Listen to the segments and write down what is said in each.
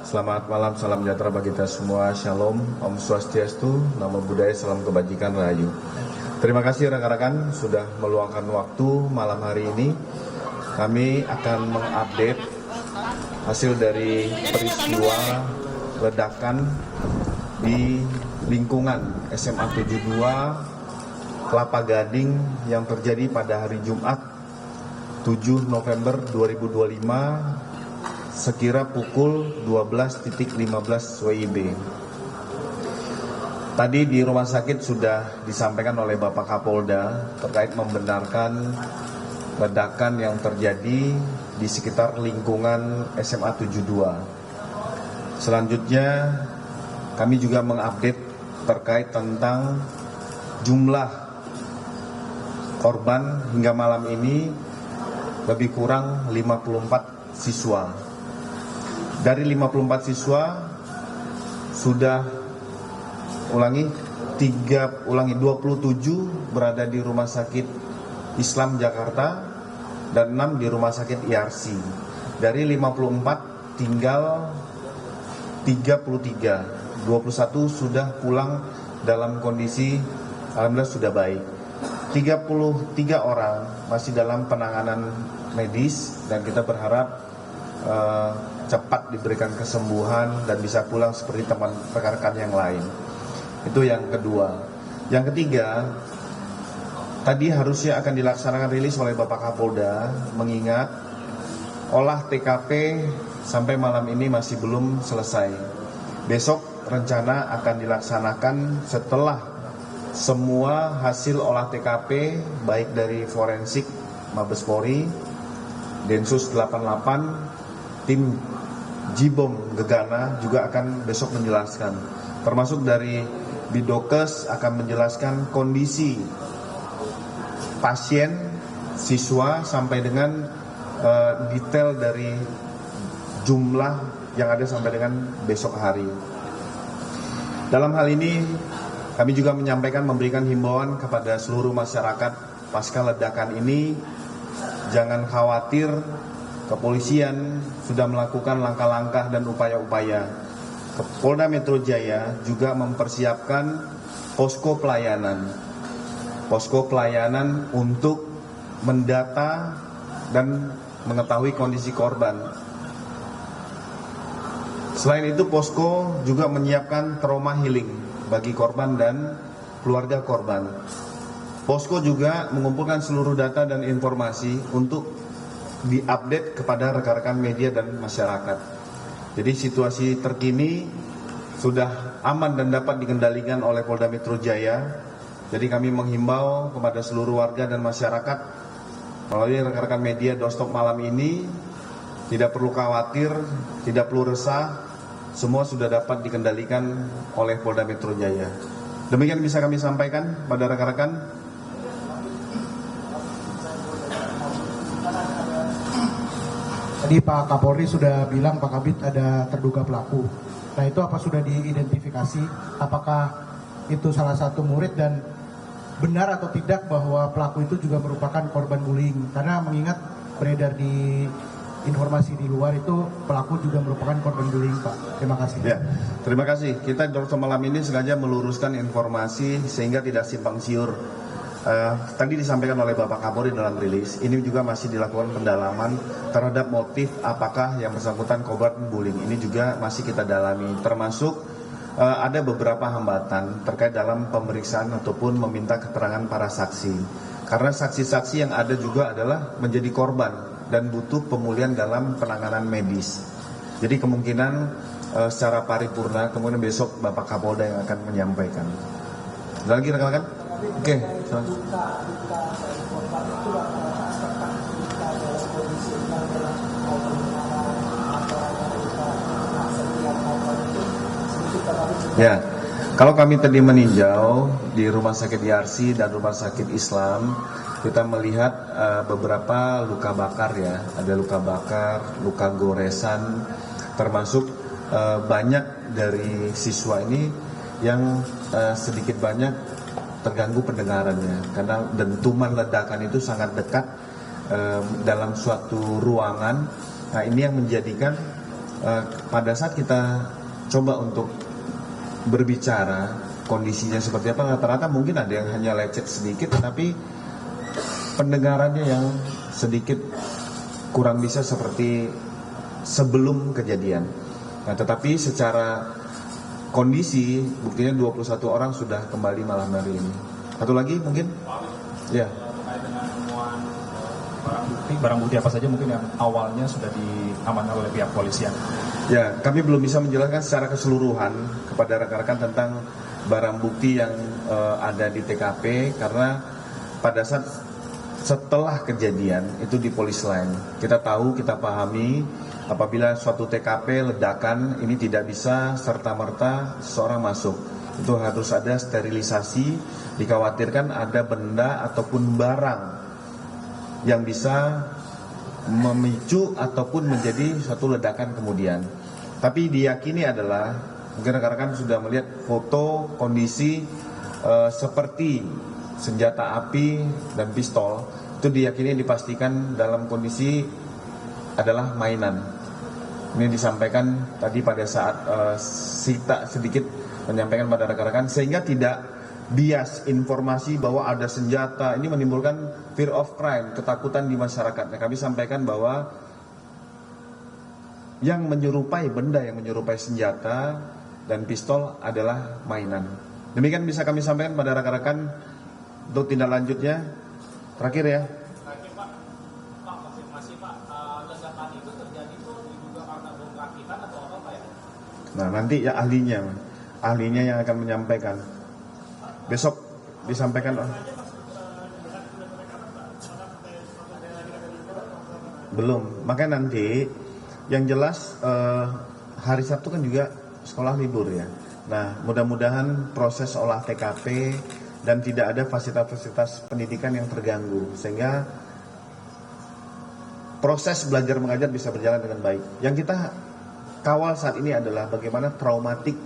Selamat malam, salam sejahtera bagi kita semua. Shalom, Om Swastiastu, Namo Buddhaya, salam kebajikan rahayu. Terima kasih rekan-rekan sudah meluangkan waktu malam hari ini. Kami akan mengupdate hasil dari peristiwa ledakan di lingkungan SMA 72 Kelapa Gading yang terjadi pada hari Jumat 7 November 2025 sekira pukul 12.15 WIB. Tadi di rumah sakit sudah disampaikan oleh Bapak Kapolda terkait membenarkan ledakan yang terjadi di sekitar lingkungan SMA 72. Selanjutnya kami juga mengupdate terkait tentang jumlah korban hingga malam ini lebih kurang 54 siswa. Dari 54 siswa sudah 27 berada di Rumah Sakit Islam Jakarta dan 6 di Rumah Sakit IRC. Dari 54 tinggal 33, 21 sudah pulang dalam kondisi alhamdulillah sudah baik. 33 orang masih dalam penanganan medis dan kita berharap cepat diberikan kesembuhan dan bisa pulang seperti teman rekan-rekan yang lain. Itu yang kedua. Yang ketiga, tadi harusnya akan dilaksanakan rilis oleh Bapak Kapolda, mengingat olah TKP sampai malam ini masih belum selesai. Besok rencana akan dilaksanakan setelah semua hasil olah TKP baik dari forensik Mabes Polri, Densus 88, tim Jibom Gegana juga akan besok menjelaskan. Termasuk dari Bidokes akan menjelaskan kondisi pasien, siswa sampai dengan detail dari jumlah yang ada sampai dengan besok hari. Dalam hal ini kami juga menyampaikan memberikan himbauan kepada seluruh masyarakat pasca ledakan ini, jangan khawatir. Kepolisian sudah melakukan langkah-langkah dan upaya-upaya. Polda Metro Jaya juga mempersiapkan posko pelayanan untuk mendata dan mengetahui kondisi korban. Selain itu, posko juga menyiapkan trauma healing bagi korban dan keluarga korban. Posko juga mengumpulkan seluruh data dan informasi untuk diupdate kepada rekan-rekan media dan masyarakat. Jadi situasi terkini sudah aman dan dapat dikendalikan oleh Polda Metro Jaya. Jadi kami menghimbau kepada seluruh warga dan masyarakat melalui rekan-rekan media doorstop malam ini, tidak perlu khawatir, tidak perlu resah, semua sudah dapat dikendalikan oleh Polda Metro Jaya. Demikian bisa kami sampaikan pada rekan-rekan. Tadi Pak Kapolri sudah bilang Pak Kabid ada terduga pelaku. Nah itu apa sudah diidentifikasi? Apakah itu salah satu murid dan benar atau tidak bahwa pelaku itu juga merupakan korban bullying? Karena mengingat beredar di informasi di luar itu pelaku juga merupakan korban bullying, Pak. Terima kasih. Ya, terima kasih. Kita malam ini sengaja meluruskan informasi sehingga tidak simpang siur. Tadi disampaikan oleh Bapak Kapolri dalam rilis, ini juga masih dilakukan pendalaman terhadap motif apakah yang bersangkutan korban bullying. Ini juga masih kita dalami, termasuk ada beberapa hambatan terkait dalam pemeriksaan ataupun meminta keterangan para saksi. Karena saksi-saksi yang ada juga adalah menjadi korban dan butuh pemulihan dalam penanganan medis. Jadi kemungkinan secara paripurna, kemudian besok Bapak Kapolda yang akan menyampaikan. Ada lagi rekan-rekan? Oke. Ya, kalau kami tadi meninjau di Rumah Sakit IRC dan Rumah Sakit Islam, kita melihat beberapa luka bakar ya, ada luka bakar, luka goresan, termasuk banyak dari siswa ini yang sedikit banyak terganggu pendengarannya karena dentuman ledakan itu sangat dekat dalam suatu ruangan. Nah ini yang menjadikan pada saat kita coba untuk berbicara kondisinya seperti apa, rata-rata mungkin ada yang hanya lecet sedikit, tetapi pendengarannya yang sedikit kurang bisa seperti sebelum kejadian. Nah, tetapi secara kondisi buktinya 21 orang sudah kembali malam hari ini. Satu lagi mungkin? Ya. Terkait dengan temuan barang bukti apa saja mungkin yang awalnya sudah diamankan oleh pihak polisian? Ya, kami belum bisa menjelaskan secara keseluruhan kepada rekan-rekan tentang barang bukti yang ada di TKP, karena pada saat setelah kejadian itu di polis lain. Kita tahu, kita pahami apabila suatu TKP ledakan ini tidak bisa serta-merta seseorang masuk. Itu harus ada sterilisasi, dikhawatirkan ada benda ataupun barang yang bisa memicu ataupun menjadi suatu ledakan kemudian. Tapi diyakini adalah, mungkin rekan-rekan sudah melihat foto kondisi seperti senjata api dan pistol, itu diyakini dipastikan dalam kondisi adalah mainan. Ini disampaikan tadi pada saat Sita sedikit menyampaikan pada rekan-rekan, sehingga tidak bias informasi bahwa ada senjata. Ini menimbulkan fear of crime, ketakutan di masyarakat. Nah, kami sampaikan bahwa yang menyerupai benda yang menyerupai senjata dan pistol adalah mainan. Demikian bisa kami sampaikan pada rekan-rekan. Untuk tindak lanjutnya, terakhir ya. Terakhir Pak, konfirmasi Pak, ledakan itu terjadi itu diduga karena bom rakitan atau apa Pak ya? Nah, nanti ya ahlinya yang akan menyampaikan. Besok disampaikan. Belum, makanya nanti yang jelas hari Sabtu kan juga sekolah libur ya. Nah, mudah-mudahan proses olah TKP dan tidak ada fasilitas-fasilitas pendidikan yang terganggu, sehingga proses belajar mengajar bisa berjalan dengan baik. Yang kita kawal saat ini adalah bagaimana traumatik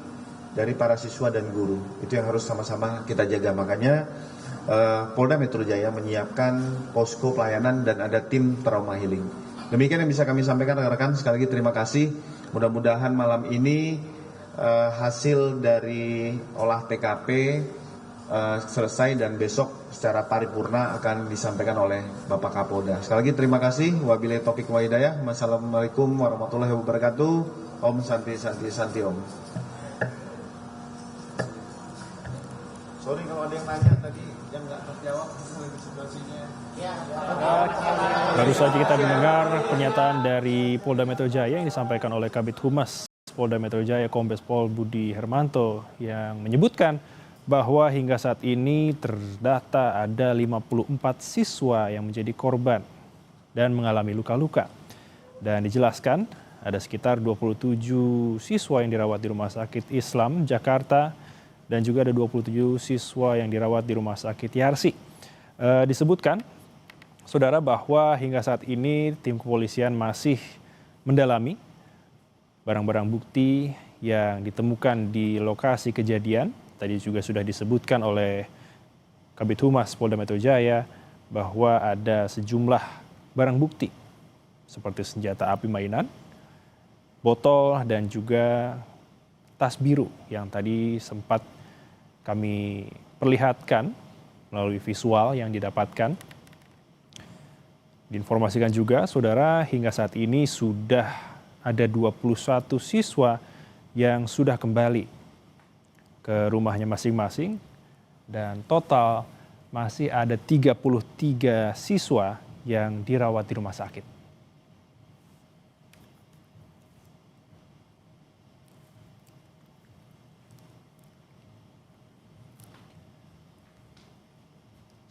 dari para siswa dan guru. Itu yang harus sama-sama kita jaga. Makanya Polda Metro Jaya menyiapkan posko pelayanan dan ada tim trauma healing. Demikian yang bisa kami sampaikan rekan-rekan. Sekali lagi terima kasih. Mudah-mudahan malam ini hasil dari olah TKP selesai dan besok secara paripurna akan disampaikan oleh Bapak Kapolda. Sekali lagi terima kasih. Wabillahi taufiq wa hidayah. Wassalamualaikum warahmatullahi wabarakatuh. Om Santi Santi Santi Om. Sorry kalau ada yang nanya tadi yang nggak terjawab di sebelah sini. Baru saja kita mendengar pernyataan dari Polda Metro Jaya yang disampaikan oleh Kabid Humas Polda Metro Jaya Kombes Pol Budi Hermanto yang menyebutkan bahwa hingga saat ini terdata ada 54 siswa yang menjadi korban dan mengalami luka-luka. Dan dijelaskan ada sekitar 27 siswa yang dirawat di Rumah Sakit Islam Jakarta dan juga ada 27 siswa yang dirawat di Rumah Sakit Yarsi. Disebutkan, saudara, bahwa hingga saat ini tim kepolisian masih mendalami barang-barang bukti yang ditemukan di lokasi kejadian. Tadi juga sudah disebutkan oleh Kabid Humas Polda Metro Jaya bahwa ada sejumlah barang bukti seperti senjata api mainan, botol, dan juga tas biru yang tadi sempat kami perlihatkan melalui visual yang didapatkan. Diinformasikan juga, saudara, hingga saat ini sudah ada 21 siswa yang sudah kembali ke rumahnya masing-masing dan total masih ada 33 siswa yang dirawat di rumah sakit.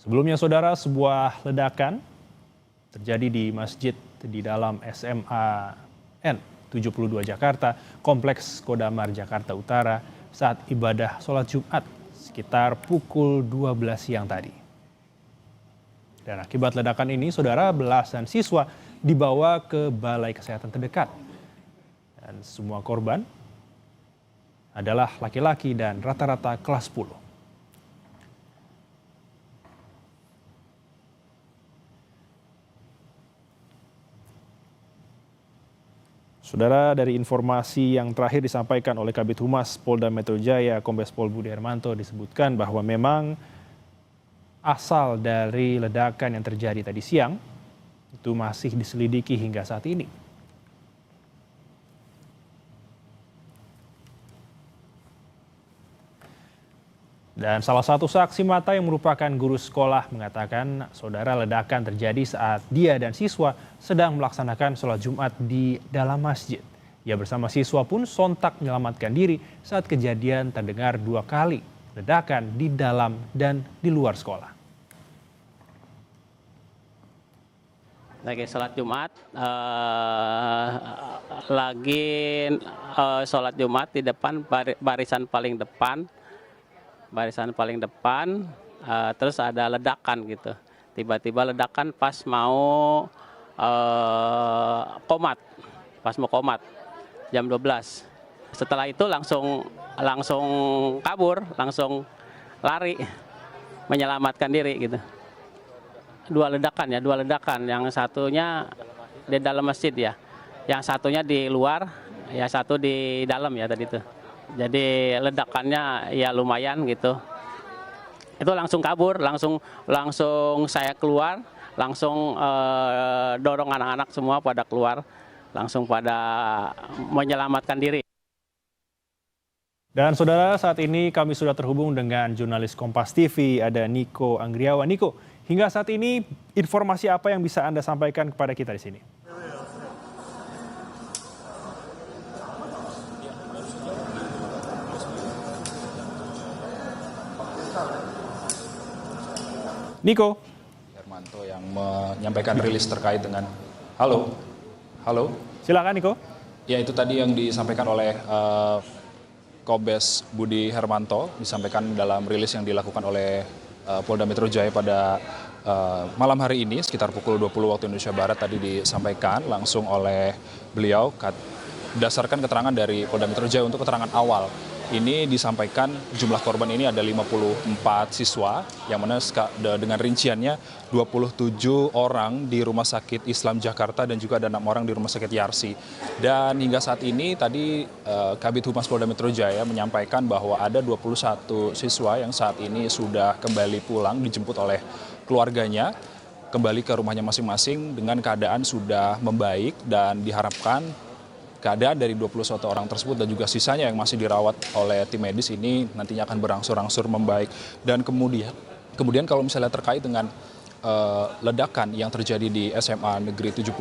Sebelumnya, saudara, sebuah ledakan terjadi di masjid di dalam SMA N 72 Jakarta, Kompleks Kodamar Jakarta Utara saat ibadah sholat Jumat sekitar pukul 12 siang tadi. Dan akibat ledakan ini, saudara, belasan siswa dibawa ke balai kesehatan terdekat. Dan semua korban adalah laki-laki dan rata-rata kelas 10. Saudara, dari informasi yang terakhir disampaikan oleh Kabid Humas Polda Metro Jaya, Kombes Pol Budi Hermanto, disebutkan bahwa memang asal dari ledakan yang terjadi tadi siang itu masih diselidiki hingga saat ini. Dan salah satu saksi mata yang merupakan guru sekolah mengatakan saudara ledakan terjadi saat dia dan siswa sedang melaksanakan sholat Jumat di dalam masjid. Ia bersama siswa pun sontak menyelamatkan diri saat kejadian terdengar 2 kali ledakan di dalam dan di luar sekolah. Lagi sholat Jumat, sholat Jumat di depan barisan paling depan, terus ada ledakan gitu. Tiba-tiba ledakan pas mau komat jam 12. Setelah itu langsung kabur, langsung lari menyelamatkan diri gitu. Dua ledakan. Yang satunya di dalam masjid ya. Yang satunya di luar, ya satu di dalam ya tadi itu. Jadi ledakannya ya lumayan gitu. Itu langsung kabur, langsung saya keluar, langsung dorong anak-anak semua pada keluar, langsung pada menyelamatkan diri. Dan saudara, saat ini kami sudah terhubung dengan jurnalis Kompas TV, ada Niko Anggriawan. Niko, hingga saat ini informasi apa yang bisa Anda sampaikan kepada kita di sini? Niko. Hermanto yang menyampaikan rilis terkait dengan halo. Silakan Niko. Ya, itu tadi yang disampaikan oleh Kombes Budi Hermanto, disampaikan dalam rilis yang dilakukan oleh Polda Metro Jaya pada malam hari ini sekitar pukul 20 waktu Indonesia Barat. Tadi disampaikan langsung oleh beliau berdasarkan keterangan dari Polda Metro Jaya. Untuk keterangan awal ini disampaikan jumlah korban ini ada 54 siswa, yang mana dengan rinciannya 27 orang di Rumah Sakit Islam Jakarta dan juga ada 6 orang di Rumah Sakit Yarsi. Dan hingga saat ini tadi Kabid Humas Polda Metro Jaya menyampaikan bahwa ada 21 siswa yang saat ini sudah kembali pulang, dijemput oleh keluarganya kembali ke rumahnya masing-masing dengan keadaan sudah membaik, dan diharapkan keadaan dari 21 orang tersebut dan juga sisanya yang masih dirawat oleh tim medis ini nantinya akan berangsur-angsur membaik. Dan kemudian kalau misalnya terkait dengan ledakan yang terjadi di SMA Negeri 72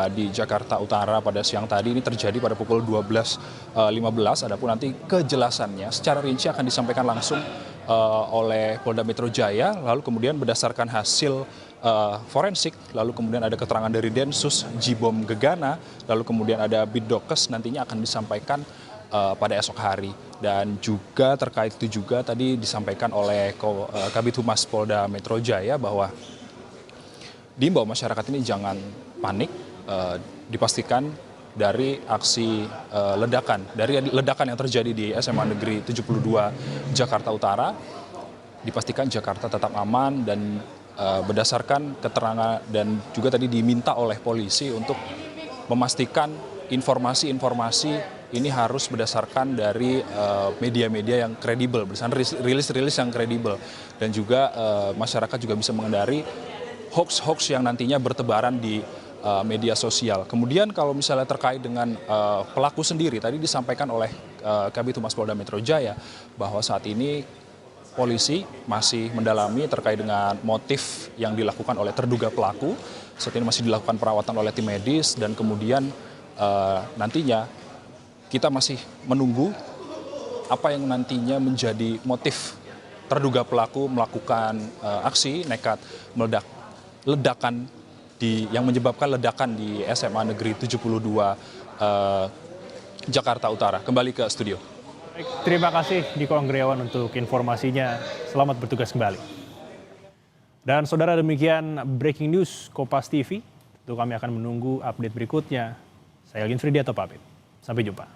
di Jakarta Utara pada siang tadi, ini terjadi pada pukul 12.15. Adapun nanti kejelasannya secara rinci akan disampaikan langsung oleh Polda Metro Jaya, lalu kemudian berdasarkan hasil forensik, lalu kemudian ada keterangan dari Densus Jibom Gegana, lalu kemudian ada Bidokes, nantinya akan disampaikan pada esok hari. Dan juga terkait itu juga tadi disampaikan oleh Kabid Humas Polda Metro Jaya bahwa diimbau masyarakat ini jangan panik, dipastikan dari aksi ledakan yang terjadi di SMA Negeri 72 Jakarta Utara, dipastikan Jakarta tetap aman. Dan berdasarkan keterangan dan juga tadi diminta oleh polisi untuk memastikan informasi-informasi ini harus berdasarkan dari media-media yang kredibel, berdasarkan rilis-rilis yang kredibel, dan juga masyarakat juga bisa menghindari hoax-hoax yang nantinya bertebaran di media sosial. Kemudian kalau misalnya terkait dengan pelaku sendiri, tadi disampaikan oleh Kabid Humas Polda Metro Jaya bahwa saat ini polisi masih mendalami terkait dengan motif yang dilakukan oleh terduga pelaku. Saat ini masih dilakukan perawatan oleh tim medis, dan kemudian nantinya kita masih menunggu apa yang nantinya menjadi motif terduga pelaku melakukan aksi nekat ledakan yang menyebabkan ledakan di SMA Negeri 72 Jakarta Utara. Kembali ke studio. Terima kasih Niko Anggriawan untuk informasinya. Selamat bertugas kembali. Dan saudara, demikian breaking news Kompas TV. Tentu kami akan menunggu update berikutnya. Saya Elgin Fridianto pamit. Sampai jumpa.